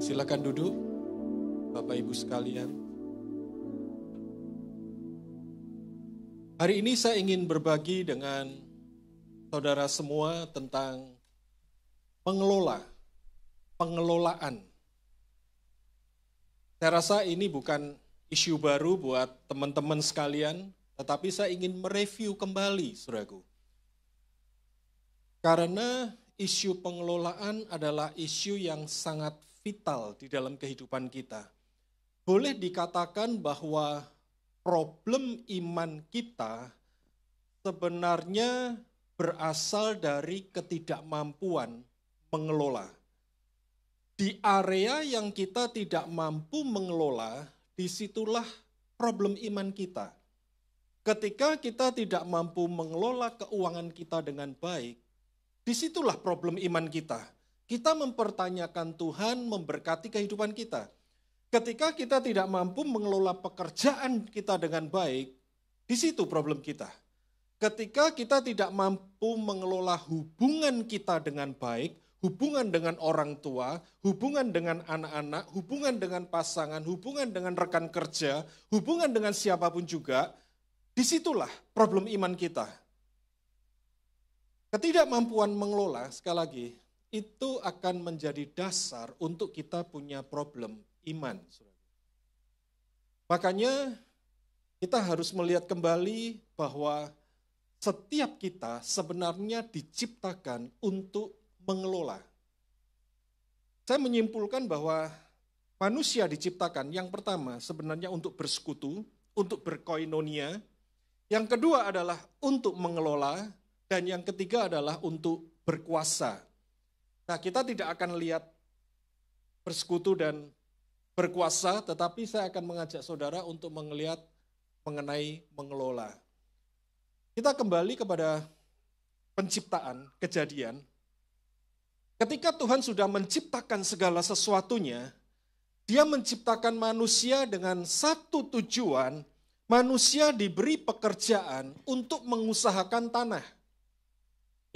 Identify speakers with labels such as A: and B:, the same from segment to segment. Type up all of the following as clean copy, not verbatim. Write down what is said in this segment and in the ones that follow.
A: Silakan duduk, Bapak Ibu sekalian. Hari ini saya ingin berbagi dengan saudara semua tentang pengelolaan. Saya rasa ini bukan isu baru buat teman-teman sekalian, tetapi saya ingin mereview kembali, saudaraku. Karena isu pengelolaan adalah isu yang sangat vital di dalam kehidupan kita. Boleh dikatakan bahwa problem iman kita sebenarnya berasal dari ketidakmampuan mengelola. Di area yang kita tidak mampu mengelola, disitulah problem iman kita. Ketika kita tidak mampu mengelola keuangan kita dengan baik, disitulah problem iman kita. Kita mempertanyakan Tuhan memberkati kehidupan kita. Ketika kita tidak mampu mengelola pekerjaan kita dengan baik, di situ problem kita. Ketika kita tidak mampu mengelola hubungan kita dengan baik, hubungan dengan orang tua, hubungan dengan anak-anak, hubungan dengan pasangan, hubungan dengan rekan kerja, hubungan dengan siapapun juga, disitulah problem iman kita. Ketidakmampuan mengelola, sekali lagi, itu akan menjadi dasar untuk kita punya problem iman. Makanya kita harus melihat kembali bahwa setiap kita sebenarnya diciptakan untuk mengelola. Saya menyimpulkan bahwa manusia diciptakan yang pertama sebenarnya untuk bersekutu, untuk berkoinonia. Yang kedua adalah untuk mengelola, dan yang ketiga adalah untuk berkuasa. Nah, kita tidak akan lihat bersekutu dan berkuasa, tetapi saya akan mengajak saudara untuk melihat mengenai mengelola. Kita kembali kepada penciptaan, kejadian. Ketika Tuhan sudah menciptakan segala sesuatunya, Dia menciptakan manusia dengan satu tujuan, manusia diberi pekerjaan untuk mengusahakan tanah.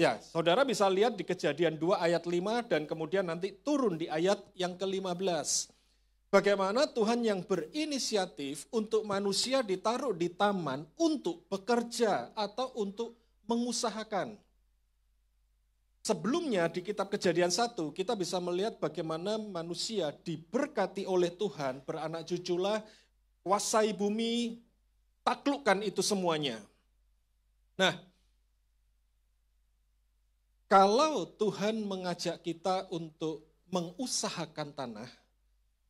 A: Ya, saudara bisa lihat di Kejadian 2 ayat 5 dan kemudian nanti turun di ayat yang ke-15. Bagaimana Tuhan yang berinisiatif untuk manusia ditaruh di taman untuk bekerja atau untuk mengusahakan. Sebelumnya di kitab Kejadian 1 kita bisa melihat bagaimana manusia diberkati oleh Tuhan, beranak cuculah, kuasai bumi, taklukkan itu semuanya. Nah, kalau Tuhan mengajak kita untuk mengusahakan tanah,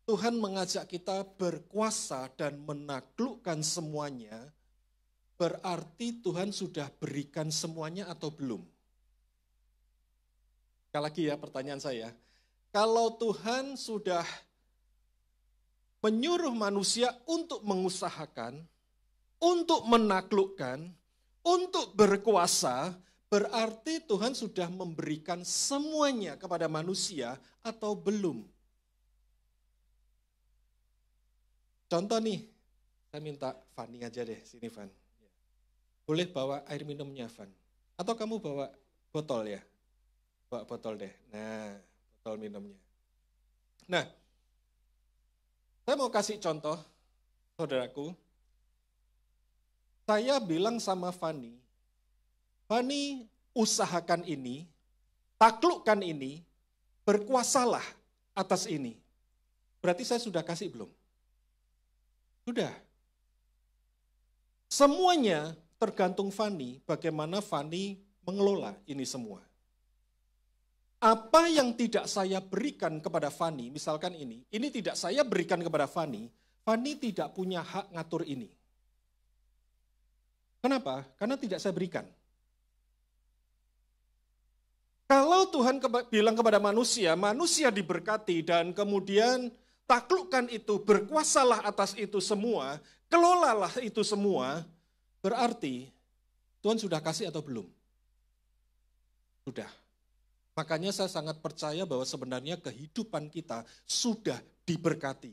A: Tuhan mengajak kita berkuasa dan menaklukkan semuanya, berarti Tuhan sudah berikan semuanya atau belum? Sekali lagi ya pertanyaan saya, kalau Tuhan sudah menyuruh manusia untuk mengusahakan, untuk menaklukkan, untuk berkuasa, berarti Tuhan sudah memberikan semuanya kepada manusia atau belum? Contoh nih, saya minta Fanny aja deh, sini Van. Boleh bawa air minumnya Van? Atau kamu bawa botol ya? Bawa botol deh, nah botol minumnya. Nah, saya mau kasih contoh, saudaraku. Saya bilang sama Fanny, Fanny, usahakan ini, taklukkan ini, berkuasalah atas ini. Berarti saya sudah kasih belum? Sudah. Semuanya tergantung Fanny, bagaimana Fanny mengelola ini semua. Apa yang tidak saya berikan kepada Fanny, misalkan ini tidak saya berikan kepada Fanny, Fanny tidak punya hak ngatur ini. Kenapa? Karena tidak saya berikan. Kalau Tuhan bilang kepada manusia, manusia diberkati dan kemudian taklukkan itu, berkuasalah atas itu semua, kelolalah itu semua, berarti Tuhan sudah kasih atau belum? Sudah. Makanya saya sangat percaya bahwa sebenarnya kehidupan kita sudah diberkati.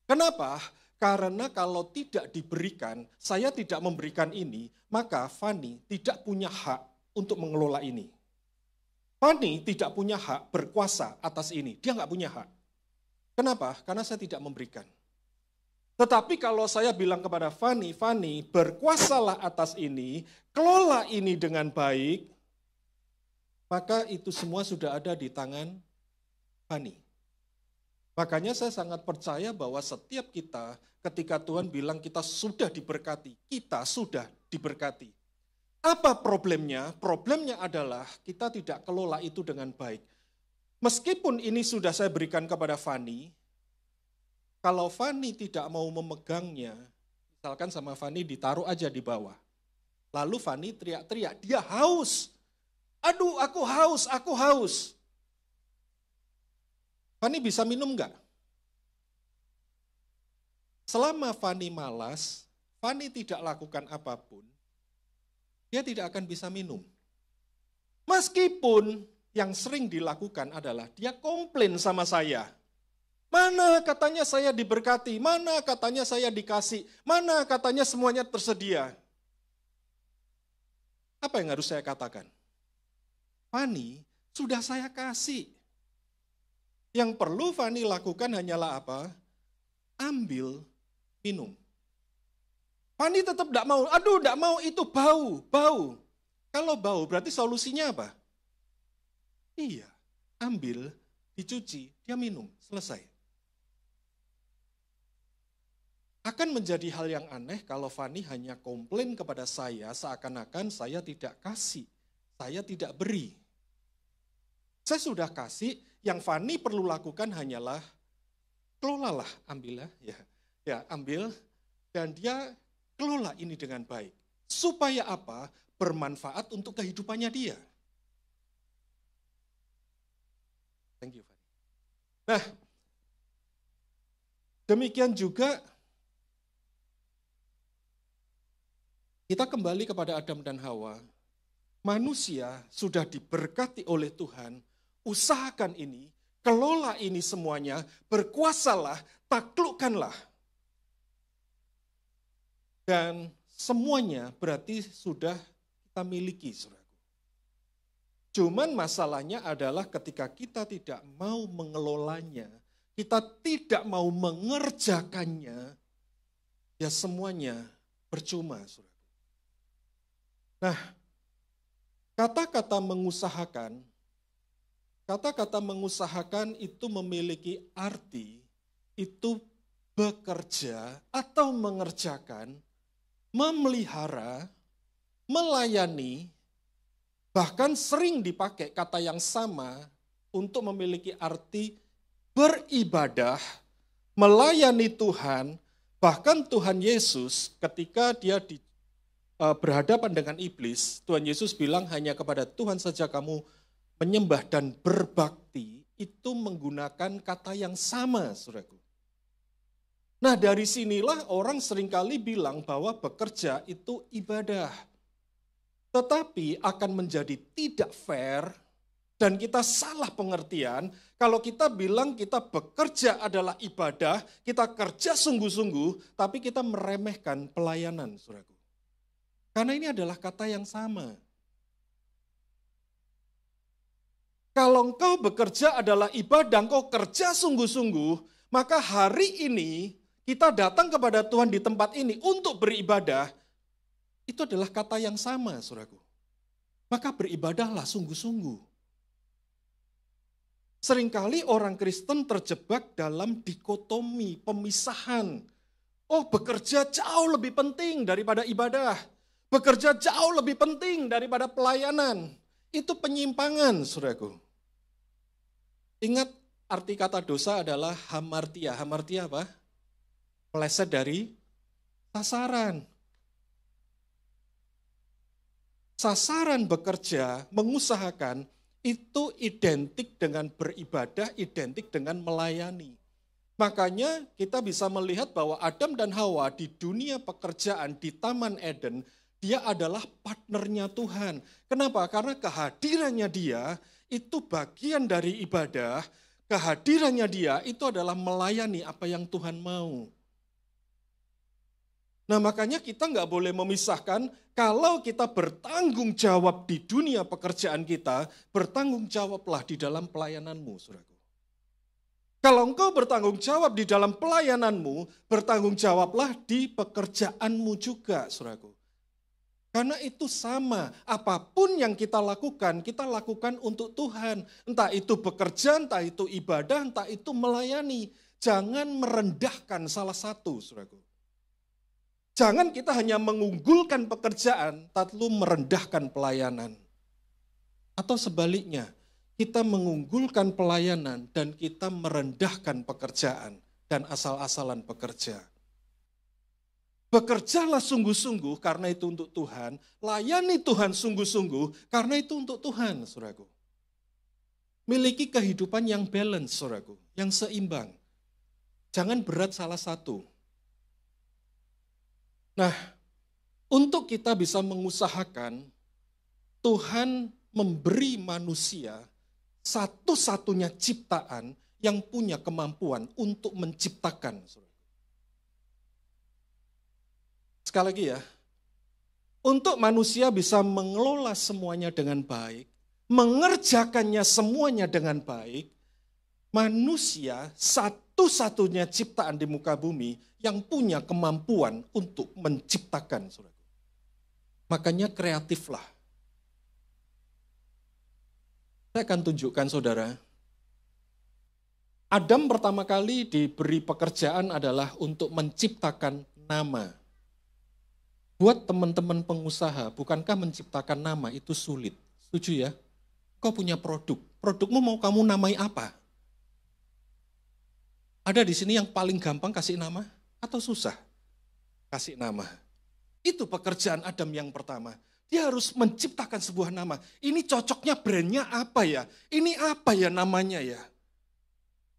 A: Kenapa? Karena kalau tidak diberikan, saya tidak memberikan ini, maka Fanny tidak punya hak untuk mengelola ini. Fani tidak punya hak berkuasa atas ini. Dia nggak punya hak. Kenapa? Karena saya tidak memberikan. Tetapi kalau saya bilang kepada Fani, Fani berkuasalah atas ini, kelola ini dengan baik, maka itu semua sudah ada di tangan Fani. Makanya saya sangat percaya bahwa setiap kita ketika Tuhan bilang kita sudah diberkati, kita sudah diberkati. Apa problemnya? Problemnya adalah kita tidak kelola itu dengan baik. Meskipun ini sudah saya berikan kepada Fani, kalau Fani tidak mau memegangnya, misalkan sama Fani ditaruh aja di bawah. Lalu Fani teriak-teriak, dia haus. Aduh, aku haus, aku haus. Fani bisa minum enggak? Selama Fani malas, Fani tidak lakukan apapun, dia tidak akan bisa minum. Meskipun yang sering dilakukan adalah dia komplain sama saya. Mana katanya saya diberkati, mana katanya saya dikasih, mana katanya semuanya tersedia. Apa yang harus saya katakan? Fani, sudah saya kasih. Yang perlu Fani lakukan hanyalah apa? Ambil, minum. Fani tetap tidak mau, aduh tidak mau itu bau. Kalau bau berarti solusinya apa? Iya, ambil, dicuci, dia minum, selesai. Akan menjadi hal yang aneh kalau Fani hanya komplain kepada saya seakan-akan saya tidak kasih, saya tidak beri. Saya sudah kasih, yang Fani perlu lakukan hanyalah kelolalah, ambillah, ya ambil, dan dia kelola ini dengan baik. Supaya apa? Bermanfaat untuk kehidupannya dia. Thank you, Fani. Nah, demikian juga kita kembali kepada Adam dan Hawa. Manusia sudah diberkati oleh Tuhan. Usahakan ini, kelola ini semuanya, berkuasalah, taklukkanlah. Dan semuanya berarti sudah kita miliki, saudaraku. Cuman masalahnya adalah ketika kita tidak mau mengelolanya, kita tidak mau mengerjakannya, ya semuanya percuma, saudara. Nah, kata-kata mengusahakan itu memiliki arti, itu bekerja atau mengerjakan, memelihara, melayani, bahkan sering dipakai kata yang sama untuk memiliki arti beribadah, melayani Tuhan, bahkan Tuhan Yesus ketika dia berhadapan dengan iblis, Tuhan Yesus bilang hanya kepada Tuhan saja kamu menyembah dan berbakti, itu menggunakan kata yang sama, saudaraku. Nah, dari sinilah orang seringkali bilang bahwa bekerja itu ibadah. Tetapi akan menjadi tidak fair dan kita salah pengertian kalau kita bilang kita bekerja adalah ibadah, kita kerja sungguh-sungguh, tapi kita meremehkan pelayanan, saudaraku. Karena ini adalah kata yang sama. Kalau engkau bekerja adalah ibadah, engkau kerja sungguh-sungguh, maka hari ini kita datang kepada Tuhan di tempat ini untuk beribadah, itu adalah kata yang sama, saudaraku. Maka beribadahlah sungguh-sungguh. Seringkali orang Kristen terjebak dalam dikotomi, pemisahan. Oh, bekerja jauh lebih penting daripada ibadah. Bekerja jauh lebih penting daripada pelayanan. Itu penyimpangan, saudaraku. Ingat, arti kata dosa adalah hamartia. Hamartia apa? Meleset dari sasaran. Sasaran bekerja, mengusahakan, itu identik dengan beribadah, identik dengan melayani. Makanya kita bisa melihat bahwa Adam dan Hawa di dunia pekerjaan, di Taman Eden, dia adalah partnernya Tuhan. Kenapa? Karena kehadirannya dia itu bagian dari ibadah, kehadirannya dia itu adalah melayani apa yang Tuhan mau. Nah makanya kita nggak boleh memisahkan kalau kita bertanggung jawab di dunia pekerjaan kita, bertanggung jawablah di dalam pelayananmu, saudaraku. Kalau engkau bertanggung jawab di dalam pelayananmu, bertanggung jawablah di pekerjaanmu juga, saudaraku. Karena itu sama, apapun yang kita lakukan untuk Tuhan. Entah itu bekerja, entah itu ibadah, entah itu melayani. Jangan merendahkan salah satu, saudaraku. Jangan kita hanya mengunggulkan pekerjaan, lalu merendahkan pelayanan. Atau sebaliknya, kita mengunggulkan pelayanan dan kita merendahkan pekerjaan dan asal-asalan pekerja. Bekerjalah sungguh-sungguh karena itu untuk Tuhan, layani Tuhan sungguh-sungguh karena itu untuk Tuhan, saudaraku. Miliki kehidupan yang balance, saudaraku, yang seimbang. Jangan berat salah satu. Nah, untuk kita bisa mengusahakan, Tuhan memberi manusia satu-satunya ciptaan yang punya kemampuan untuk menciptakan. Sekali lagi ya, untuk manusia bisa mengelola semuanya dengan baik, mengerjakannya semuanya dengan baik, manusia satu-satunya ciptaan di muka bumi yang punya kemampuan untuk menciptakan. Makanya kreatiflah. Saya akan tunjukkan saudara. Adam pertama kali diberi pekerjaan adalah untuk menciptakan nama. Buat teman-teman pengusaha, bukankah menciptakan nama itu sulit? Setuju ya? Kau punya produk. Produkmu mau kamu namai apa? Ada di sini yang paling gampang kasih nama? Atau susah? Kasih nama. Itu pekerjaan Adam yang pertama. Dia harus menciptakan sebuah nama. Ini cocoknya brandnya apa ya? Ini apa ya namanya ya?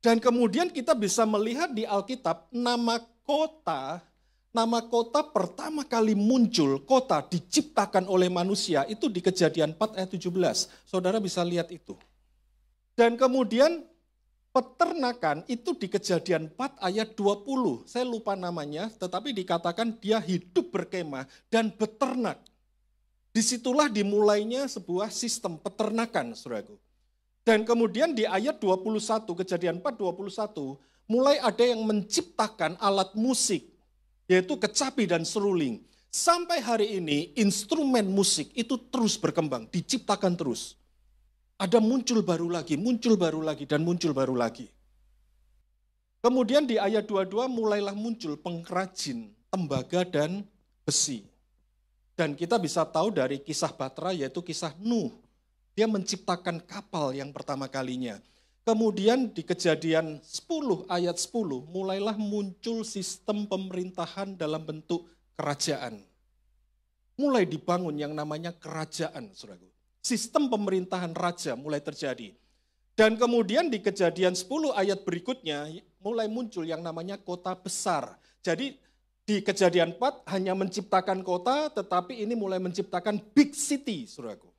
A: Dan kemudian kita bisa melihat di Alkitab nama kota pertama kali muncul, kota diciptakan oleh manusia itu di Kejadian 4 ayat 17. Saudara bisa lihat itu. Dan kemudian peternakan itu di Kejadian 4 ayat 20. Saya lupa namanya, tetapi dikatakan dia hidup berkemah dan beternak. Disitulah dimulainya sebuah sistem peternakan, saudaraku. Dan kemudian di ayat 21, Kejadian 4, 21, mulai ada yang menciptakan alat musik, yaitu kecapi dan seruling. Sampai hari ini instrumen musik itu terus berkembang, diciptakan terus. Ada muncul baru lagi, dan muncul baru lagi. Kemudian di ayat 22 mulailah muncul pengrajin tembaga dan besi. Dan kita bisa tahu dari kisah Batra yaitu kisah Nuh. Dia menciptakan kapal yang pertama kalinya. Kemudian di Kejadian 10 ayat 10 mulailah muncul sistem pemerintahan dalam bentuk kerajaan. Mulai dibangun yang namanya kerajaan, saudaraku. Sistem pemerintahan raja mulai terjadi. Dan kemudian di Kejadian 10 ayat berikutnya mulai muncul yang namanya kota besar. Jadi di Kejadian 4 hanya menciptakan kota, tetapi ini mulai menciptakan big city, saudaraku.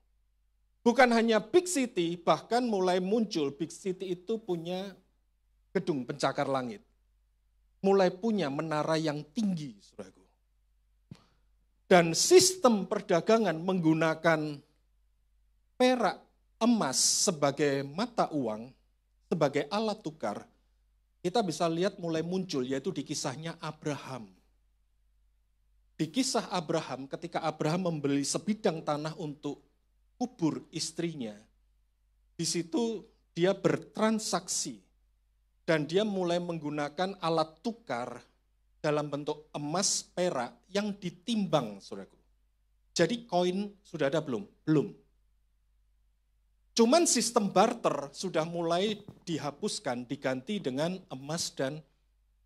A: Bukan hanya big city, bahkan mulai muncul big city itu punya gedung pencakar langit. Mulai punya menara yang tinggi, saudaraku. Dan sistem perdagangan menggunakan perak, emas sebagai mata uang, sebagai alat tukar, kita bisa lihat mulai muncul yaitu di kisahnya Abraham. Di kisah Abraham, ketika Abraham membeli sebidang tanah untuk kubur istrinya, di situ dia bertransaksi dan dia mulai menggunakan alat tukar dalam bentuk emas, perak yang ditimbang, saudaraku. Jadi koin sudah ada belum? Belum. Cuman sistem barter sudah mulai dihapuskan, diganti dengan emas dan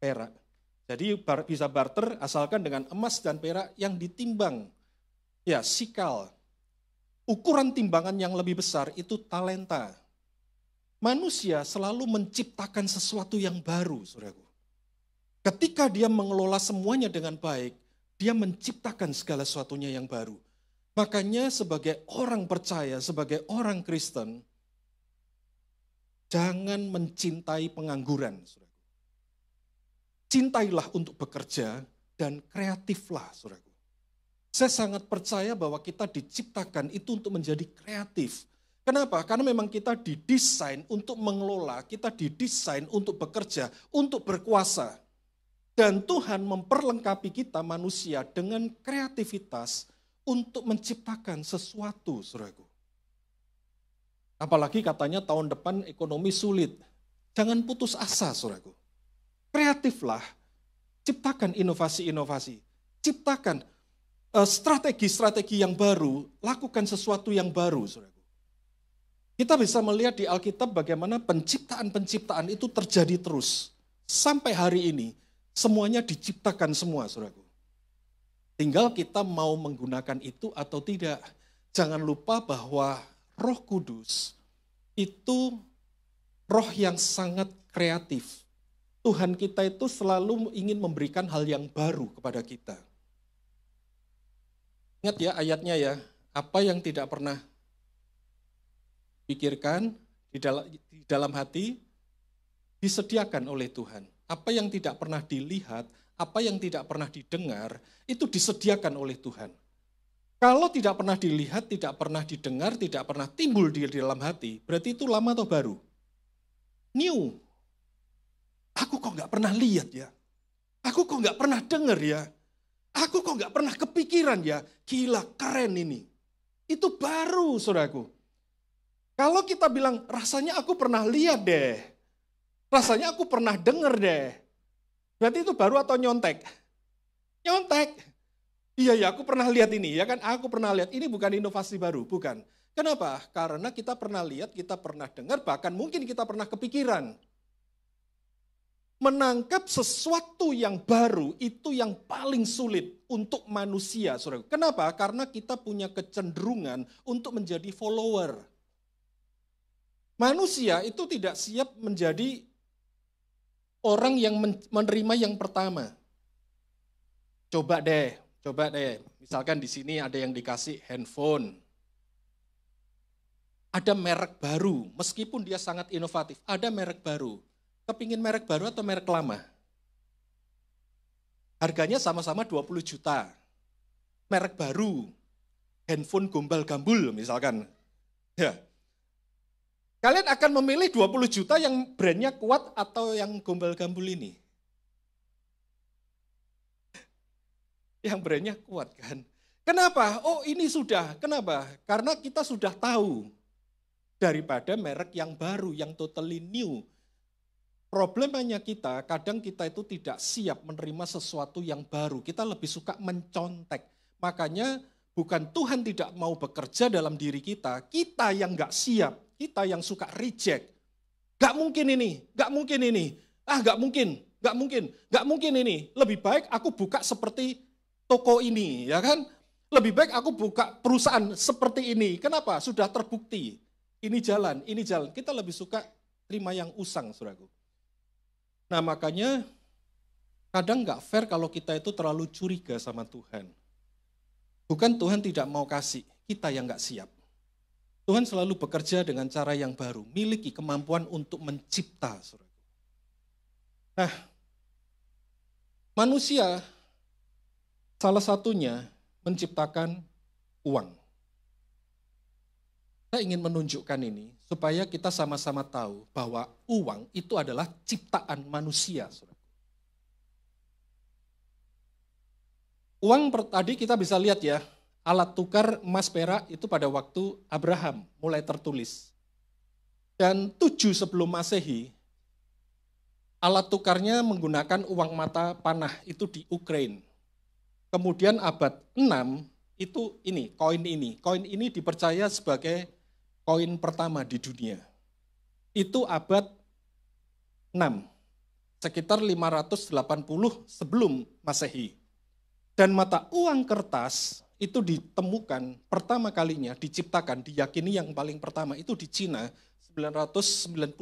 A: perak. Jadi bisa barter asalkan dengan emas dan perak yang ditimbang. Ya, sikal. Ukuran timbangan yang lebih besar itu talenta. Manusia selalu menciptakan sesuatu yang baru, saudaraku. Ketika dia mengelola semuanya dengan baik, dia menciptakan segala sesuatunya yang baru. Makanya sebagai orang percaya, sebagai orang Kristen, jangan mencintai pengangguran. Cintailah untuk bekerja, dan kreatiflah, saudaraku. Saya sangat percaya bahwa kita diciptakan itu untuk menjadi kreatif. Kenapa? Karena memang kita didesain untuk mengelola, kita didesain untuk bekerja, untuk berkuasa. Dan Tuhan memperlengkapi kita manusia dengan kreativitas untuk menciptakan sesuatu, saudaraku. Apalagi katanya tahun depan ekonomi sulit. Jangan putus asa, saudaraku. Kreatiflah, ciptakan inovasi-inovasi, ciptakan strategi-strategi yang baru, lakukan sesuatu yang baru, saudaraku. Kita bisa melihat di Alkitab bagaimana penciptaan-penciptaan itu terjadi terus. Sampai hari ini, semuanya diciptakan semua, saudaraku. Tinggal kita mau menggunakan itu atau tidak. Jangan lupa bahwa Roh Kudus itu roh yang sangat kreatif. Tuhan kita itu selalu ingin memberikan hal yang baru kepada kita. Ingat ya ayatnya ya, apa yang tidak pernah pikirkan di dalam hati, disediakan oleh Tuhan. Apa yang tidak pernah dilihat, apa yang tidak pernah didengar, itu disediakan oleh Tuhan. Kalau tidak pernah dilihat, tidak pernah didengar, tidak pernah timbul di dalam hati, berarti itu lama atau baru? New. Aku kok nggak pernah lihat ya? Aku kok nggak pernah dengar ya? Aku kok nggak pernah kepikiran ya? Gila, keren ini. Itu baru, saudaraku. Kalau kita bilang, rasanya aku pernah lihat deh. Rasanya aku pernah dengar deh. Berarti itu baru atau nyontek? Nyontek. Iya ya, aku pernah lihat ini. Ya kan, aku pernah lihat. Ini bukan inovasi baru, bukan. Kenapa? Karena kita pernah lihat, kita pernah dengar, bahkan mungkin kita pernah kepikiran. Menangkap sesuatu yang baru itu yang paling sulit untuk manusia, saudara. Kenapa? Karena kita punya kecenderungan untuk menjadi follower. Manusia itu tidak siap menjadi orang yang menerima yang pertama. Coba deh. Misalkan di sini ada yang dikasih handphone. Ada merek baru, meskipun dia sangat inovatif, ada merek baru. Kepingin merek baru atau merek lama? Harganya sama-sama 20 juta. Merek baru, handphone gombal-gambul misalkan. Ya. Kalian akan memilih 20 juta yang brandnya kuat atau yang gombal-gambul ini? Yang brandnya kuat kan? Kenapa? Oh ini sudah, kenapa? Karena kita sudah tahu daripada merek yang baru, yang totally new. Problemanya kita, kadang kita itu tidak siap menerima sesuatu yang baru. Kita lebih suka mencontek. Makanya bukan Tuhan tidak mau bekerja dalam diri kita yang nggak siap, kita yang suka reject. Nggak mungkin ini, nggak mungkin ini. Nggak mungkin ini. Lebih baik aku buka seperti toko ini, ya kan? Lebih baik aku buka perusahaan seperti ini. Kenapa? Sudah terbukti. Ini jalan. Kita lebih suka terima yang usang, saudaraku. Nah makanya kadang nggak fair kalau kita itu terlalu curiga sama Tuhan. Bukan Tuhan tidak mau kasih, kita yang nggak siap. Tuhan selalu bekerja dengan cara yang baru, miliki kemampuan untuk mencipta. Nah, manusia salah satunya menciptakan uang. Saya ingin menunjukkan ini supaya kita sama-sama tahu bahwa uang itu adalah ciptaan manusia. Uang tadi kita bisa lihat ya, alat tukar emas perak itu pada waktu Abraham mulai tertulis. Dan 7 sebelum Masehi, alat tukarnya menggunakan uang mata panah itu di Ukraina. Kemudian abad 6 itu ini, koin ini. Koin ini dipercaya sebagai koin pertama di dunia. Itu abad 6, sekitar 580 sebelum Masehi. Dan mata uang kertas itu ditemukan pertama kalinya, diciptakan, diyakini yang paling pertama itu di Cina 997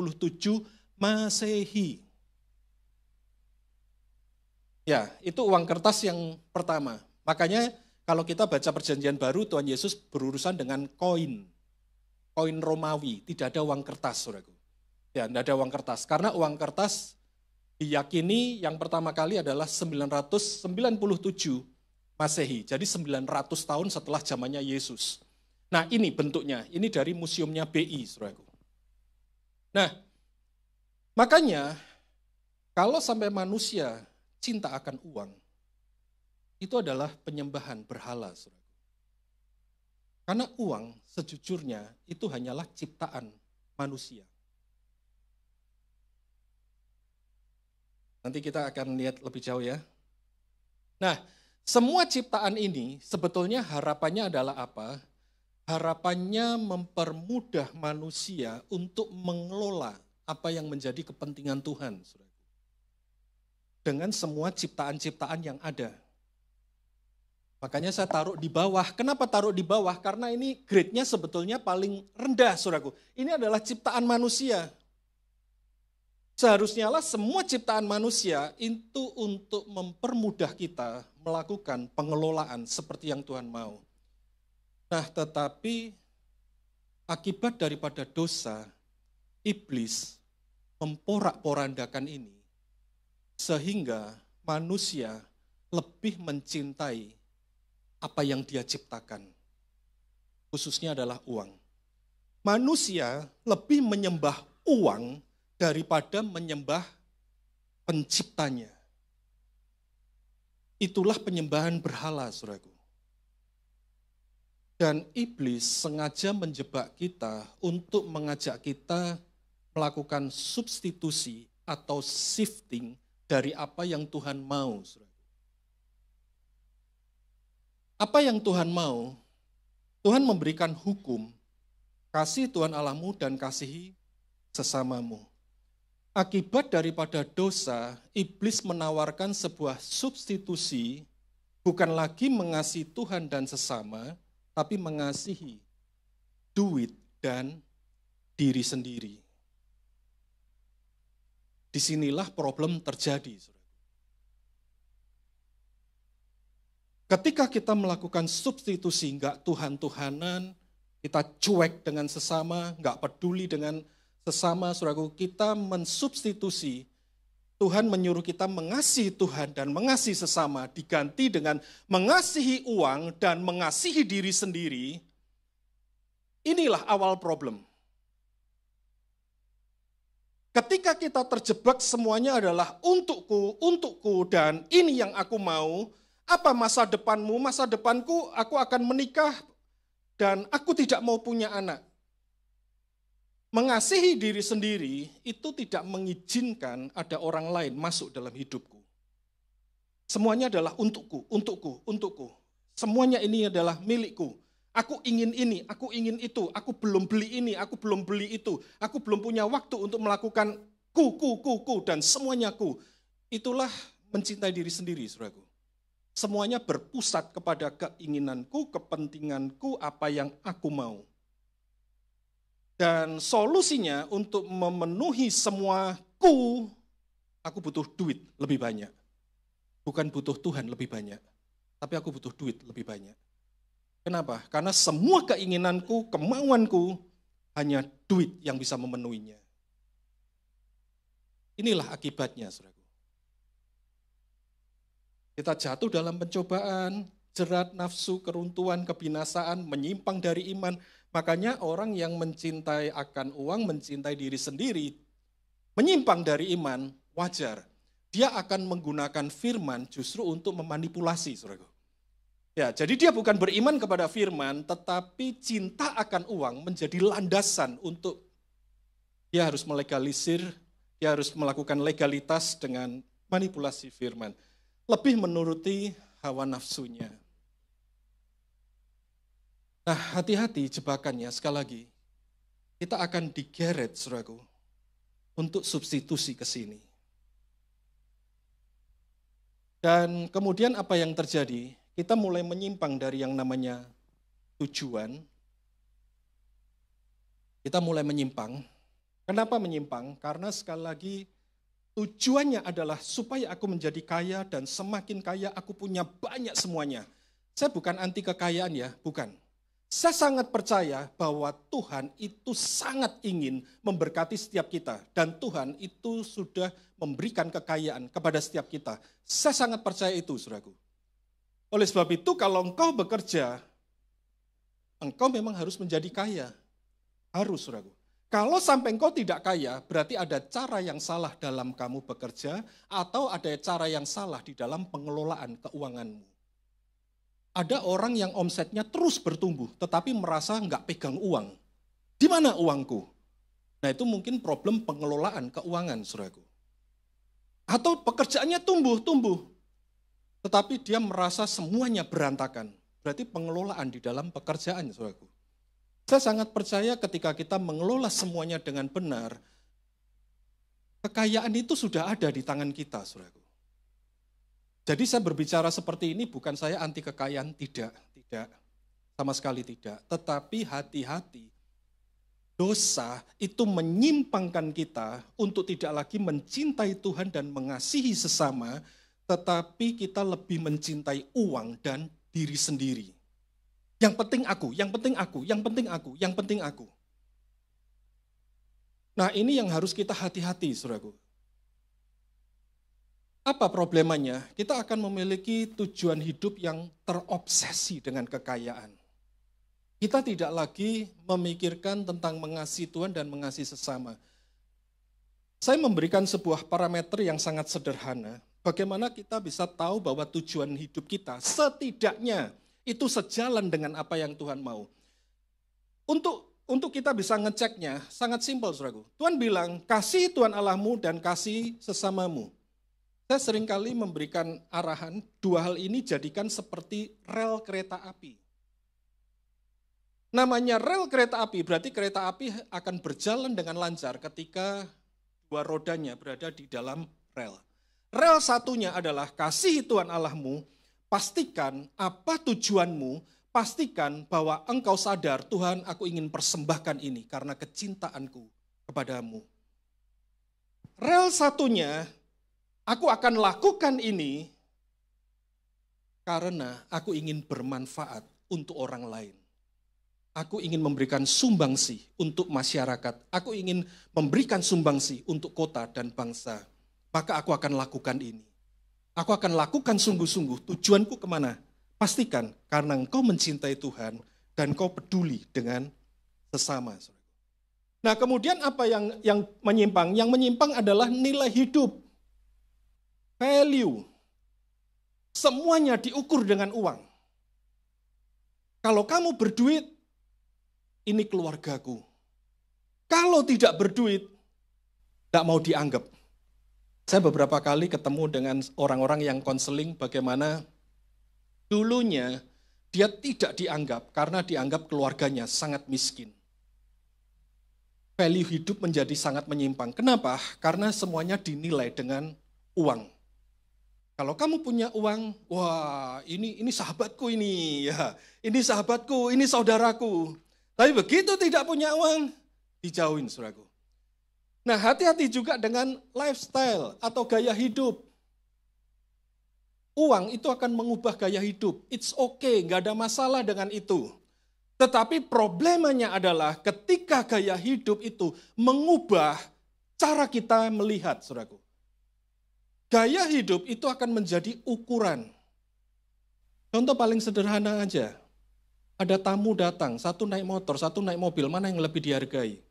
A: Masehi. Ya, itu uang kertas yang pertama. Makanya kalau kita baca Perjanjian Baru, Tuhan Yesus berurusan dengan koin. Koin Romawi, tidak ada uang kertas, saudaraku. Ya, tidak ada uang kertas. Karena uang kertas Diyakini yang pertama kali adalah 997 Masehi. Jadi 900 tahun setelah zamannya Yesus. Nah ini bentuknya, ini dari museumnya BI, saudaraku. Nah, makanya kalau sampai manusia cinta akan uang, itu adalah penyembahan berhala, saudaraku. Karena uang sejujurnya itu hanyalah ciptaan manusia. Nanti kita akan lihat lebih jauh ya. Nah, semua ciptaan ini sebetulnya harapannya adalah apa? Harapannya mempermudah manusia untuk mengelola apa yang menjadi kepentingan Tuhan. Dengan semua ciptaan-ciptaan yang ada. Makanya saya taruh di bawah. Kenapa taruh di bawah? Karena ini grade-nya sebetulnya paling rendah, saudaraku. Ini adalah ciptaan manusia. Seharusnya lah semua ciptaan manusia itu untuk mempermudah kita melakukan pengelolaan seperti yang Tuhan mau. Nah, tetapi akibat daripada dosa, iblis memporak-porandakan ini, sehingga manusia lebih mencintai apa yang dia ciptakan. Khususnya adalah uang. Manusia lebih menyembah uang daripada menyembah penciptanya. Itulah penyembahan berhala, saudaraku. Dan iblis sengaja menjebak kita untuk mengajak kita melakukan substitusi atau shifting dari apa yang Tuhan mau, saudaraku. Apa yang Tuhan mau? Tuhan memberikan hukum, kasih Tuhan Allahmu dan kasihi sesamamu. Akibat daripada dosa, iblis menawarkan sebuah substitusi, bukan lagi mengasihi Tuhan dan sesama, tapi mengasihi duit dan diri sendiri. Disinilah problem terjadi. Ketika kita melakukan substitusi, enggak Tuhan-Tuhanan, kita cuek dengan sesama, enggak peduli dengan sesama, saudaraku, kita mensubstitusi. Tuhan menyuruh kita mengasihi Tuhan dan mengasihi sesama, diganti dengan mengasihi uang dan mengasihi diri sendiri. Inilah awal problem. Ketika kita terjebak semuanya adalah untukku, dan ini yang aku mau, apa masa depanmu? Masa depanku, aku akan menikah dan aku tidak mau punya anak. Mengasihi diri sendiri itu tidak mengizinkan ada orang lain masuk dalam hidupku. Semuanya adalah untukku. Semuanya ini adalah milikku. Aku ingin ini, aku ingin itu, aku belum beli ini, aku belum beli itu, aku belum punya waktu untuk melakukan ku, dan semuanya ku. Itulah mencintai diri sendiri, saudaraku. Semuanya berpusat kepada keinginanku, kepentinganku, apa yang aku mau. Dan solusinya untuk memenuhi semua aku butuh duit lebih banyak. Bukan butuh Tuhan lebih banyak, tapi aku butuh duit lebih banyak. Kenapa? Karena semua keinginanku, kemauanku, hanya duit yang bisa memenuhinya. Inilah akibatnya, saudaraku. Kita jatuh dalam pencobaan, jerat nafsu, keruntuhan, kebinasaan, menyimpang dari iman. Makanya orang yang mencintai akan uang, mencintai diri sendiri, menyimpang dari iman, wajar. Dia akan menggunakan firman justru untuk memanipulasi, saudaraku. Ya, jadi dia bukan beriman kepada firman, tetapi cinta akan uang menjadi landasan untuk dia harus melegalisir, dia harus melakukan legalitas dengan manipulasi firman. Lebih menuruti hawa nafsunya. Nah, hati-hati jebakannya, sekali lagi, kita akan digeret, saudaraku, untuk substitusi ke sini. Dan kemudian apa yang terjadi? Kita mulai menyimpang dari yang namanya tujuan. Kita mulai menyimpang. Kenapa menyimpang? Karena sekali lagi, tujuannya adalah supaya aku menjadi kaya dan semakin kaya aku punya banyak semuanya. Saya bukan anti kekayaan ya, bukan. Saya sangat percaya bahwa Tuhan itu sangat ingin memberkati setiap kita. Dan Tuhan itu sudah memberikan kekayaan kepada setiap kita. Saya sangat percaya itu, saudaraku. Oleh sebab itu, kalau engkau bekerja, engkau memang harus menjadi kaya. Harus, saudaraku. Kalau sampai engkau tidak kaya, berarti ada cara yang salah dalam kamu bekerja, atau ada cara yang salah di dalam pengelolaan keuanganmu. Ada orang yang omsetnya terus bertumbuh, tetapi merasa nggak pegang uang. Di mana uangku? Nah itu mungkin problem pengelolaan keuangan, saudaraku. Atau pekerjaannya tumbuh, tetapi dia merasa semuanya berantakan. Berarti pengelolaan di dalam pekerjaan, saudaraku. Saya sangat percaya ketika kita mengelola semuanya dengan benar, kekayaan itu sudah ada di tangan kita, saudaraku. Jadi saya berbicara seperti ini bukan saya anti kekayaan, tidak, sama sekali tidak. Tetapi hati-hati, dosa itu menyimpangkan kita untuk tidak lagi mencintai Tuhan dan mengasihi sesama, tetapi kita lebih mencintai uang dan diri sendiri. Yang penting aku, yang penting aku, yang penting aku, yang penting aku. Nah ini yang harus kita hati-hati, saudaraku. Apa problemanya? Kita akan memiliki tujuan hidup yang terobsesi dengan kekayaan. Kita tidak lagi memikirkan tentang mengasihi Tuhan dan mengasihi sesama. Saya memberikan sebuah parameter yang sangat sederhana. Bagaimana kita bisa tahu bahwa tujuan hidup kita setidaknya itu sejalan dengan apa yang Tuhan mau. Untuk kita bisa ngeceknya, sangat simpel, saudaraku. Tuhan bilang, kasih Tuhan Allahmu dan kasih sesamamu. Saya seringkali memberikan arahan, dua hal ini jadikan seperti rel kereta api. Namanya rel kereta api, berarti kereta api akan berjalan dengan lancar ketika dua rodanya berada di dalam rel. Rel satunya adalah kasih Tuhan Allahmu, pastikan apa tujuanmu, pastikan bahwa engkau sadar, Tuhan aku ingin persembahkan ini karena kecintaanku kepadamu. Rel satunya, aku akan lakukan ini karena aku ingin bermanfaat untuk orang lain. Aku ingin memberikan sumbangsi untuk masyarakat. Aku ingin memberikan sumbangsi untuk kota dan bangsa. Maka aku akan lakukan ini. Aku akan lakukan sungguh-sungguh. Tujuanku kemana? Pastikan karena engkau mencintai Tuhan dan engkau peduli dengan sesama. Nah kemudian apa yang menyimpang? Yang menyimpang adalah nilai hidup. Value. Semuanya diukur dengan uang. Kalau kamu berduit, ini keluargaku. Kalau tidak berduit, tidak mau dianggap. Saya beberapa kali ketemu dengan orang-orang yang konseling bagaimana dulunya dia tidak dianggap karena dianggap keluarganya sangat miskin. Value hidup menjadi sangat menyimpang. Kenapa? Karena semuanya dinilai dengan uang. Kalau kamu punya uang, wah ini sahabatku ini, ya, ini sahabatku, ini saudaraku. Tapi begitu tidak punya uang, dijauhin, saudaraku. Nah, hati-hati juga dengan lifestyle atau gaya hidup. Uang itu akan mengubah gaya hidup. It's okay, nggak ada masalah dengan itu. Tetapi problemanya adalah ketika gaya hidup itu mengubah cara kita melihat, saudaraku. Gaya hidup itu akan menjadi ukuran. Contoh paling sederhana aja. Ada tamu datang, satu naik motor, satu naik mobil, mana yang lebih dihargai?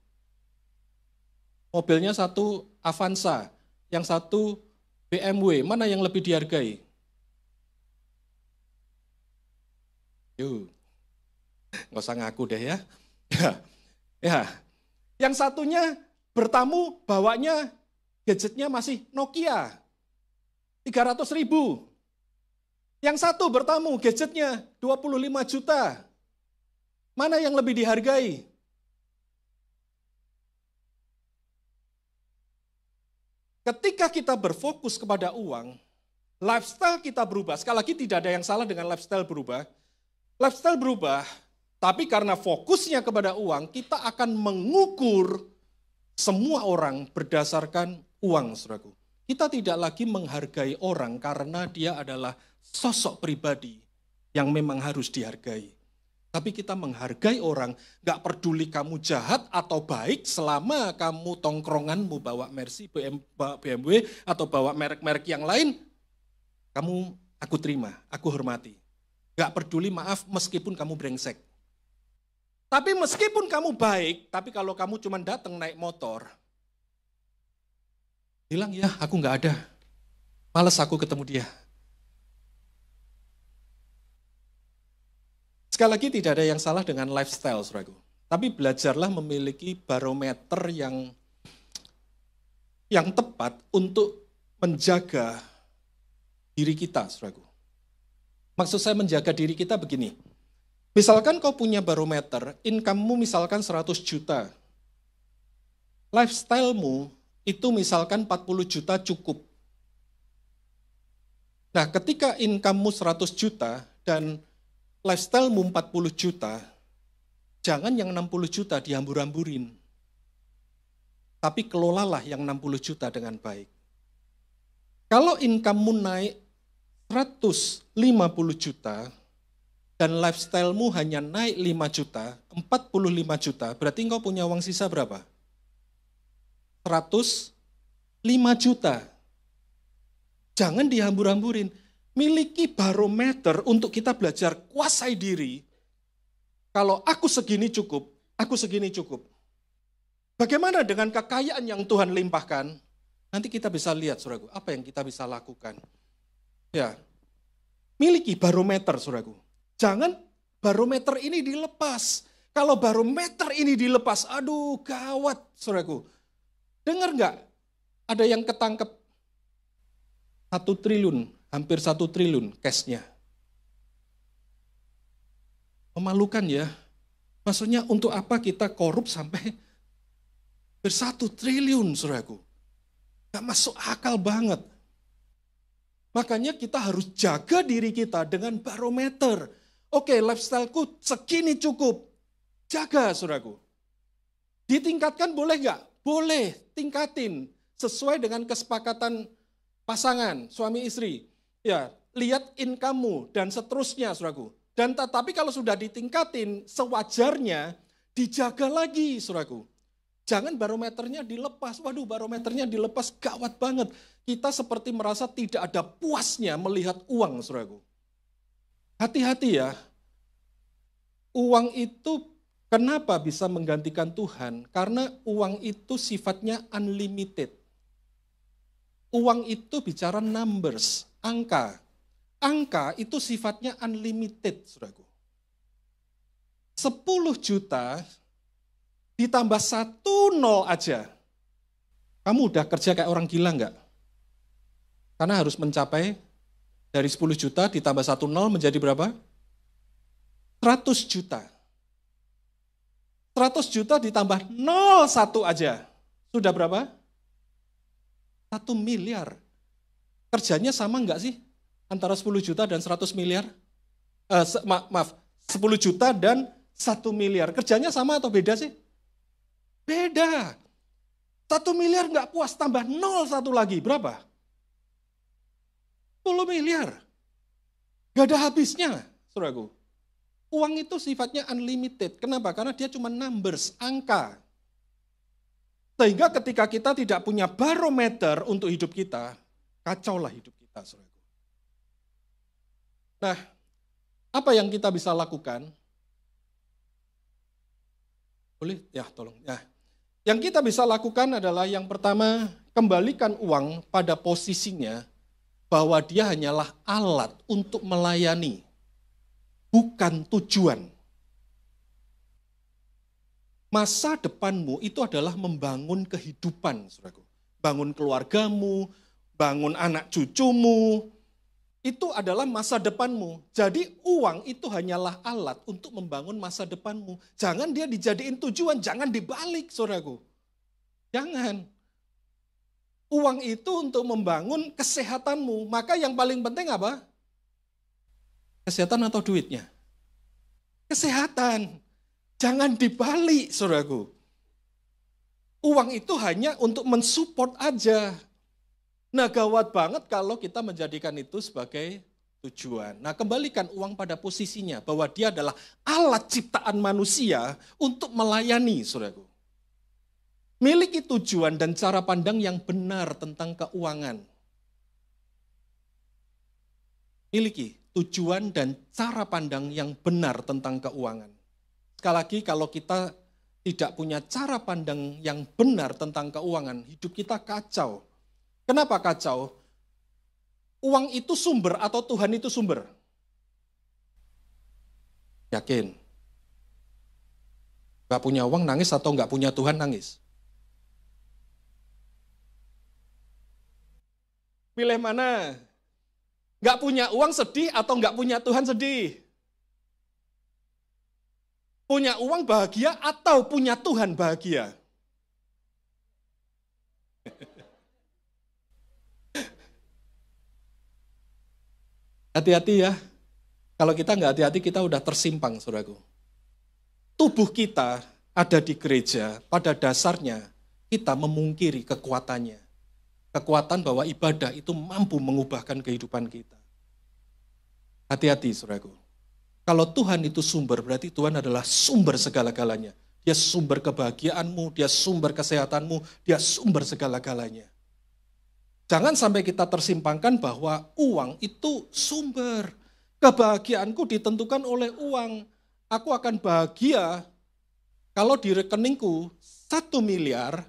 A: Mobilnya satu Avanza, yang satu BMW, mana yang lebih dihargai? Yuk, nggak usah ngaku deh ya. Ya. Yang satunya bertamu, bawanya gadgetnya masih Nokia, 300.000. Yang satu bertamu, gadgetnya 25 juta. Mana yang lebih dihargai? Ketika kita berfokus kepada uang, lifestyle kita berubah. Sekali lagi tidak ada yang salah dengan lifestyle berubah. Lifestyle berubah, tapi karena fokusnya kepada uang, kita akan mengukur semua orang berdasarkan uang, saudaraku. Kita tidak lagi menghargai orang karena dia adalah sosok pribadi yang memang harus dihargai. Tapi kita menghargai orang, gak peduli kamu jahat atau baik selama kamu tongkronganmu bawa Mercy, BMW, atau bawa merek-merek yang lain, aku terima, aku hormati. Gak peduli maaf meskipun kamu brengsek. Tapi meskipun kamu baik, tapi kalau kamu cuma datang naik motor, bilang ya aku gak ada, males aku ketemu dia. Sekali lagi tidak ada yang salah dengan lifestyle, saudaraku. Tapi belajarlah memiliki barometer yang tepat untuk menjaga diri kita, saudaraku. Maksud saya menjaga diri kita begini. Misalkan kau punya barometer, income-mu misalkan 100 juta. Lifestyle-mu itu misalkan 40 juta cukup. Nah, ketika income-mu 100 juta dan lifestyle-mu 40 juta, jangan yang 60 juta dihambur-hamburin. Tapi kelolalah yang 60 juta dengan baik. Kalau income-mu naik 150 juta, dan lifestyle-mu hanya naik 5 juta, 45 juta, berarti engkau punya uang sisa berapa? 105 juta. Jangan dihambur-hamburin. Miliki barometer untuk kita belajar kuasai diri. Kalau aku segini cukup, aku segini cukup. Bagaimana dengan kekayaan yang Tuhan limpahkan? Nanti kita bisa lihat, saudaraku, apa yang kita bisa lakukan. Ya, miliki barometer, saudaraku. Jangan barometer ini dilepas. Kalau barometer ini dilepas, aduh gawat, saudaraku. Dengar nggak? Ada yang ketangkep 1 triliun. Hampir 1 triliun cash-nya. Memalukan ya. Maksudnya untuk apa kita korup sampai 1 triliun, saudaraku. Gak masuk akal banget. Makanya kita harus jaga diri kita dengan barometer. Oke, lifestyle-ku segini cukup. Jaga, saudaraku. Ditingkatkan boleh gak? Boleh, tingkatin. Sesuai dengan kesepakatan pasangan, suami istri. Ya, lihat income-mu dan seterusnya, saudaraku. Dan tetapi kalau sudah ditingkatin, sewajarnya dijaga lagi, saudaraku. Jangan barometernya dilepas. Waduh, barometernya dilepas gawat banget. Kita seperti merasa tidak ada puasnya melihat uang, saudaraku. Hati-hati ya. Uang itu kenapa bisa menggantikan Tuhan? Karena uang itu sifatnya unlimited. Uang itu bicara numbers, angka. Angka itu sifatnya unlimited, saudaraku. 10 juta ditambah 1 nol aja. Kamu udah kerja kayak orang gila enggak? Karena harus mencapai dari 10 juta ditambah 1 nol menjadi berapa? 100 juta. 100 juta ditambah 01 aja. Sudah berapa? 1 miliar. Kerjanya sama enggak sih? Antara 10 juta dan 100 miliar? 10 juta dan 1 miliar. Kerjanya sama atau beda sih? Beda. 1 miliar enggak puas, tambah 0 satu lagi. Berapa? 10 miliar. Gak ada habisnya, saudaraku. Uang itu sifatnya unlimited. Kenapa? Karena dia cuma numbers, angka. Sehingga ketika kita tidak punya barometer untuk hidup kita, kacaulah hidup kita, saudaraku. Nah, apa yang kita bisa lakukan? Boleh? Ya, tolong. Ya. Yang kita bisa lakukan adalah yang pertama, kembalikan uang pada posisinya bahwa dia hanyalah alat untuk melayani, bukan tujuan. Masa depanmu itu adalah membangun kehidupan, saudaraku. Bangun keluargamu, bangun anak cucumu, itu adalah masa depanmu. Jadi uang itu hanyalah alat untuk membangun masa depanmu. Jangan dia dijadiin tujuan, jangan dibalik, saudaraku. Jangan. Uang itu untuk membangun kesehatanmu. Maka yang paling penting apa? Kesehatan atau duitnya? Kesehatan. Jangan dibalik, saudaraku. Uang itu hanya untuk mensupport aja. Nah, gawat banget kalau kita menjadikan itu sebagai tujuan. Nah, kembalikan uang pada posisinya bahwa dia adalah alat ciptaan manusia untuk melayani, saudaraku. Miliki tujuan dan cara pandang yang benar tentang keuangan. Miliki tujuan dan cara pandang yang benar tentang keuangan. Sekali lagi, kalau kita tidak punya cara pandang yang benar tentang keuangan, hidup kita kacau. Kenapa kacau? Uang itu sumber atau Tuhan itu sumber? Yakin? Gak punya uang nangis atau gak punya Tuhan nangis? Pilih mana? Gak punya uang sedih atau gak punya Tuhan sedih? Punya uang bahagia atau punya Tuhan bahagia? Hati-hati ya. Kalau kita nggak hati-hati, kita udah tersimpang, saudaraku. Tubuh kita ada di gereja, pada dasarnya kita memungkiri kekuatannya. Kekuatan bahwa ibadah itu mampu mengubahkan kehidupan kita. Hati-hati, saudaraku. Kalau Tuhan itu sumber, berarti Tuhan adalah sumber segala-galanya. Dia sumber kebahagiaanmu, dia sumber kesehatanmu, dia sumber segala-galanya. Jangan sampai kita tersimpangkan bahwa uang itu sumber. Kebahagiaanku ditentukan oleh uang. Aku akan bahagia kalau di rekeningku 1 miliar,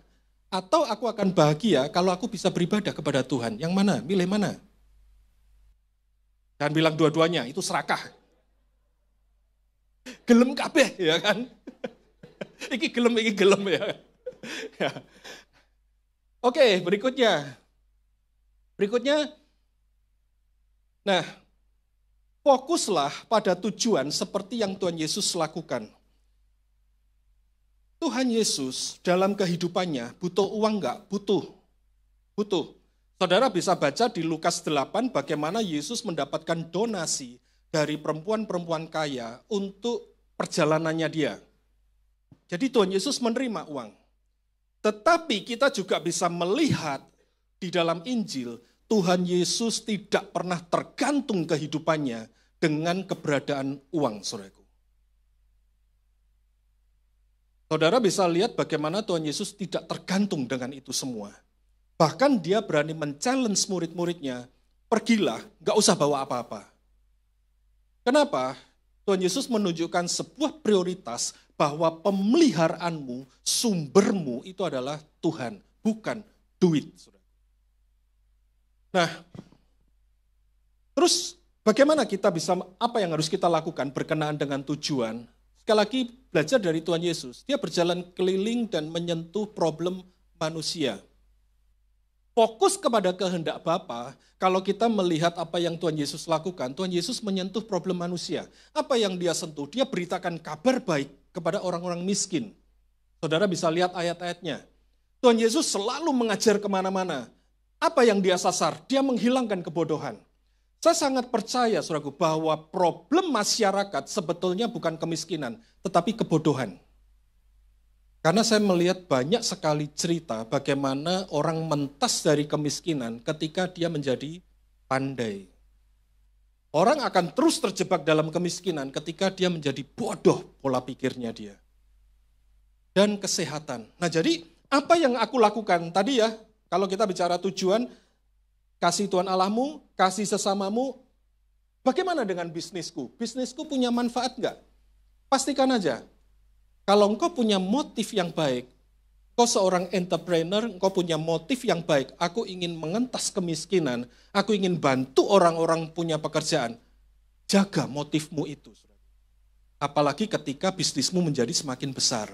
A: atau aku akan bahagia kalau aku bisa beribadah kepada Tuhan. Yang mana? Milih mana? Dan bilang dua-duanya, itu serakah. Gelem kabeh, ya kan? Iki gelem ya. Oke, berikutnya. Nah, fokuslah pada tujuan seperti yang Tuhan Yesus lakukan. Tuhan Yesus dalam kehidupannya butuh uang enggak? Butuh. Saudara bisa baca di Lukas 8 bagaimana Yesus mendapatkan donasi dari perempuan-perempuan kaya untuk perjalanannya dia. Jadi Tuhan Yesus menerima uang. Tetapi kita juga bisa melihat di dalam Injil, Tuhan Yesus tidak pernah tergantung kehidupannya dengan keberadaan uang, saudaraku. Saudara bisa lihat bagaimana Tuhan Yesus tidak tergantung dengan itu semua. Bahkan dia berani men-challenge murid-muridnya, pergilah, gak usah bawa apa-apa. Kenapa? Tuhan Yesus menunjukkan sebuah prioritas bahwa pemeliharaanmu, sumbermu itu adalah Tuhan, bukan duit. Nah, terus bagaimana kita bisa, apa yang harus kita lakukan berkenaan dengan tujuan? Sekali lagi belajar dari Tuhan Yesus, dia berjalan keliling dan menyentuh problem manusia. Fokus kepada kehendak Bapa, kalau kita melihat apa yang Tuhan Yesus lakukan, Tuhan Yesus menyentuh problem manusia. Apa yang dia sentuh? Dia beritakan kabar baik kepada orang-orang miskin. Saudara bisa lihat ayat-ayatnya. Tuhan Yesus selalu mengajar kemana-mana. Apa yang dia sasar? Dia menghilangkan kebodohan. Saya sangat percaya, saudaraku, bahwa problem masyarakat sebetulnya bukan kemiskinan, tetapi kebodohan. Karena saya melihat banyak sekali cerita bagaimana orang mentas dari kemiskinan ketika dia menjadi pandai. Orang akan terus terjebak dalam kemiskinan ketika dia menjadi bodoh pola pikirnya dia. Dan kesehatan. Nah jadi apa yang aku lakukan tadi ya, kalau kita bicara tujuan, kasih Tuhan Allahmu, kasih sesamamu, bagaimana dengan bisnisku? Bisnisku punya manfaat enggak? Pastikan aja. Kalau engkau punya motif yang baik, engkau seorang entrepreneur, engkau punya motif yang baik, aku ingin mengentas kemiskinan, aku ingin bantu orang-orang punya pekerjaan, jaga motifmu itu. Apalagi ketika bisnismu menjadi semakin besar.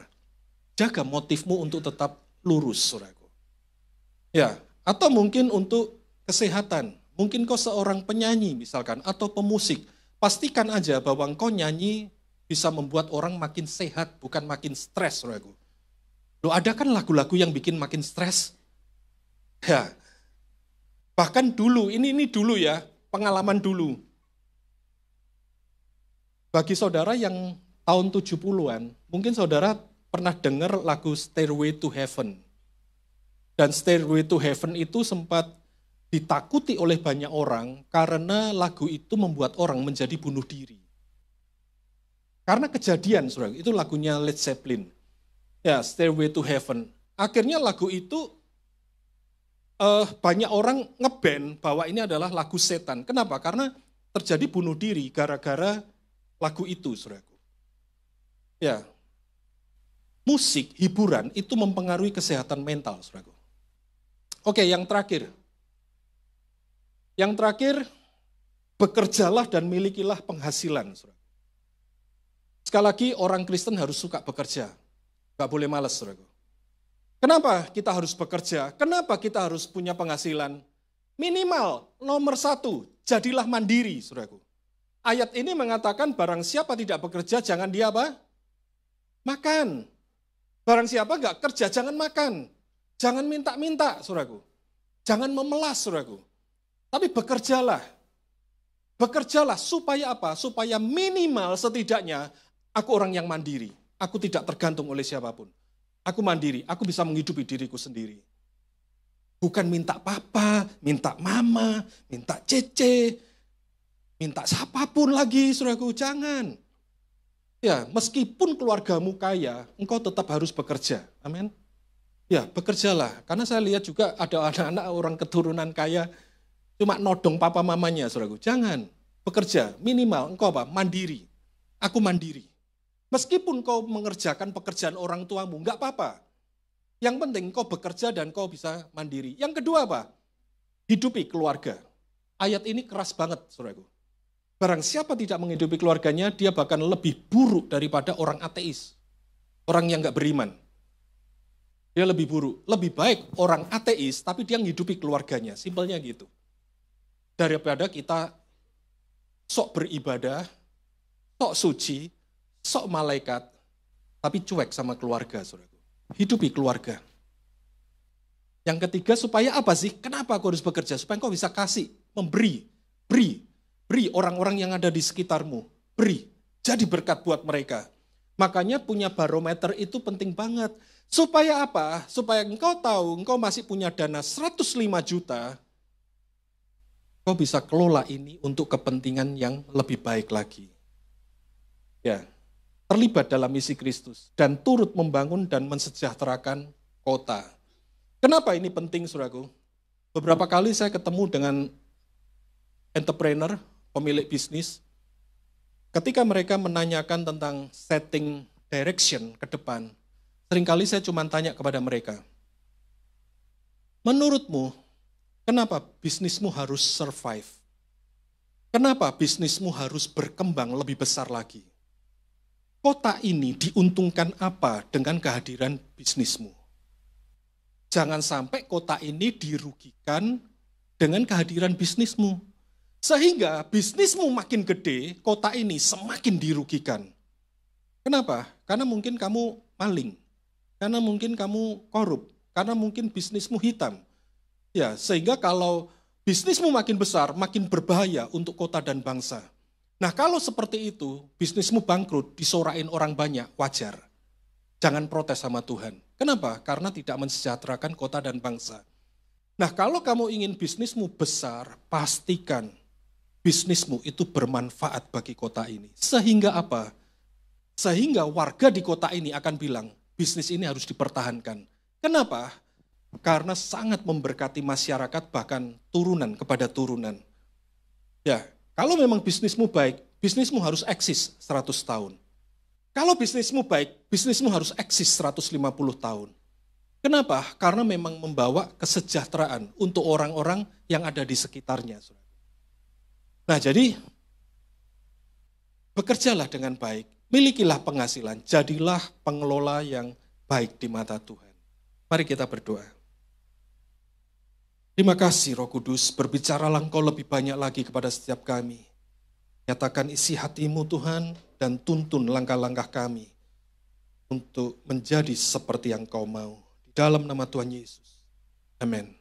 A: Jaga motifmu untuk tetap lurus, saudaraku. Ya, atau mungkin untuk kesehatan. Mungkin kau seorang penyanyi misalkan, atau pemusik. Pastikan aja bahwa engkau nyanyi bisa membuat orang makin sehat, bukan makin stres, saudaraku. Loh, ada kan lagu-lagu yang bikin makin stres? Ya, bahkan dulu, ini dulu ya, pengalaman dulu. Bagi saudara yang tahun 70-an, mungkin saudara pernah dengar lagu Stairway to Heaven. Dan Stairway to Heaven itu sempat ditakuti oleh banyak orang karena lagu itu membuat orang menjadi bunuh diri. Karena kejadian, saudara, itu lagunya Led Zeppelin. Ya, Stairway to Heaven. Akhirnya lagu itu banyak orang ngeband bahwa ini adalah lagu setan. Kenapa? Karena terjadi bunuh diri gara-gara lagu itu, saudaraku. Ya, musik, hiburan itu mempengaruhi kesehatan mental, saudaraku. Oke, yang terakhir. Yang terakhir, bekerjalah dan milikilah penghasilan, saudara. Sekali lagi, orang Kristen harus suka bekerja. Gak boleh malas, saudara. Kenapa kita harus bekerja? Kenapa kita harus punya penghasilan? Minimal, nomor 1, jadilah mandiri, saudaraku. Ayat ini mengatakan barang siapa tidak bekerja, jangan dia apa? Makan. Barang siapa gak kerja, jangan makan. Jangan minta-minta, saudaraku. Jangan memelas, saudaraku. Tapi bekerjalah. Bekerjalah supaya apa? Supaya minimal setidaknya aku orang yang mandiri. Aku tidak tergantung oleh siapapun. Aku mandiri, aku bisa menghidupi diriku sendiri. Bukan minta papa, minta mama, minta cece, minta siapapun lagi, saudaraku, jangan. Ya, meskipun keluargamu kaya, engkau tetap harus bekerja. Amin. Ya, bekerjalah. Karena saya lihat juga ada anak-anak orang keturunan kaya, cuma nodong papa mamanya, saudaraku. Jangan, bekerja, minimal engkau apa? Mandiri. Aku mandiri. Meskipun kau mengerjakan pekerjaan orang tuamu, enggak apa-apa. Yang penting kau bekerja dan kau bisa mandiri. Yang kedua apa? Hidupi keluarga. Ayat ini keras banget, saudaraku. Barang siapa tidak menghidupi keluarganya, dia bahkan lebih buruk daripada orang ateis. Orang yang enggak beriman. Dia lebih buruk. Lebih baik orang ateis, tapi dia menghidupi keluarganya. Simpelnya gitu. Daripada kita sok beribadah, sok suci, sok malaikat, tapi cuek sama keluarga, saudaraku. Hidupi keluarga. Yang ketiga, supaya apa sih? Kenapa aku harus bekerja? Supaya engkau bisa kasih, memberi, beri orang-orang yang ada di sekitarmu. Beri, jadi berkat buat mereka. Makanya punya barometer itu penting banget. Supaya apa? Supaya engkau tahu, engkau masih punya dana 105 juta, kau bisa kelola ini untuk kepentingan yang lebih baik lagi. Ya, terlibat dalam misi Kristus dan turut membangun dan mensejahterakan kota. Kenapa ini penting, saudaraku? Beberapa kali saya ketemu dengan entrepreneur, pemilik bisnis, ketika mereka menanyakan tentang setting direction ke depan, seringkali saya cuma tanya kepada mereka, menurutmu, kenapa bisnismu harus survive? Kenapa bisnismu harus berkembang lebih besar lagi? Kota ini diuntungkan apa dengan kehadiran bisnismu? Jangan sampai kota ini dirugikan dengan kehadiran bisnismu. Sehingga bisnismu makin gede, kota ini semakin dirugikan. Kenapa? Karena mungkin kamu maling, karena mungkin kamu korup, karena mungkin bisnismu hitam. Ya, sehingga kalau bisnismu makin besar, makin berbahaya untuk kota dan bangsa. Nah, kalau seperti itu, bisnismu bangkrut, disorain orang banyak, wajar. Jangan protes sama Tuhan. Kenapa? Karena tidak mensejahterakan kota dan bangsa. Nah, kalau kamu ingin bisnismu besar, pastikan bisnismu itu bermanfaat bagi kota ini. Sehingga apa? Sehingga warga di kota ini akan bilang, bisnis ini harus dipertahankan. Kenapa? Karena sangat memberkati masyarakat, bahkan turunan kepada turunan. Ya, kalau memang bisnismu baik, bisnismu harus eksis 100 tahun. Kalau bisnismu baik, bisnismu harus eksis 150 tahun. Kenapa? Karena memang membawa kesejahteraan untuk orang-orang yang ada di sekitarnya. Nah, jadi bekerjalah dengan baik, milikilah penghasilan, jadilah pengelola yang baik di mata Tuhan. Mari kita berdoa. Terima kasih Roh Kudus, berbicaralah Engkau lebih banyak lagi kepada setiap kami. Nyatakan isi hati-Mu Tuhan dan tuntun langkah-langkah kami untuk menjadi seperti yang Kau mau. Di dalam nama Tuhan Yesus. Amin.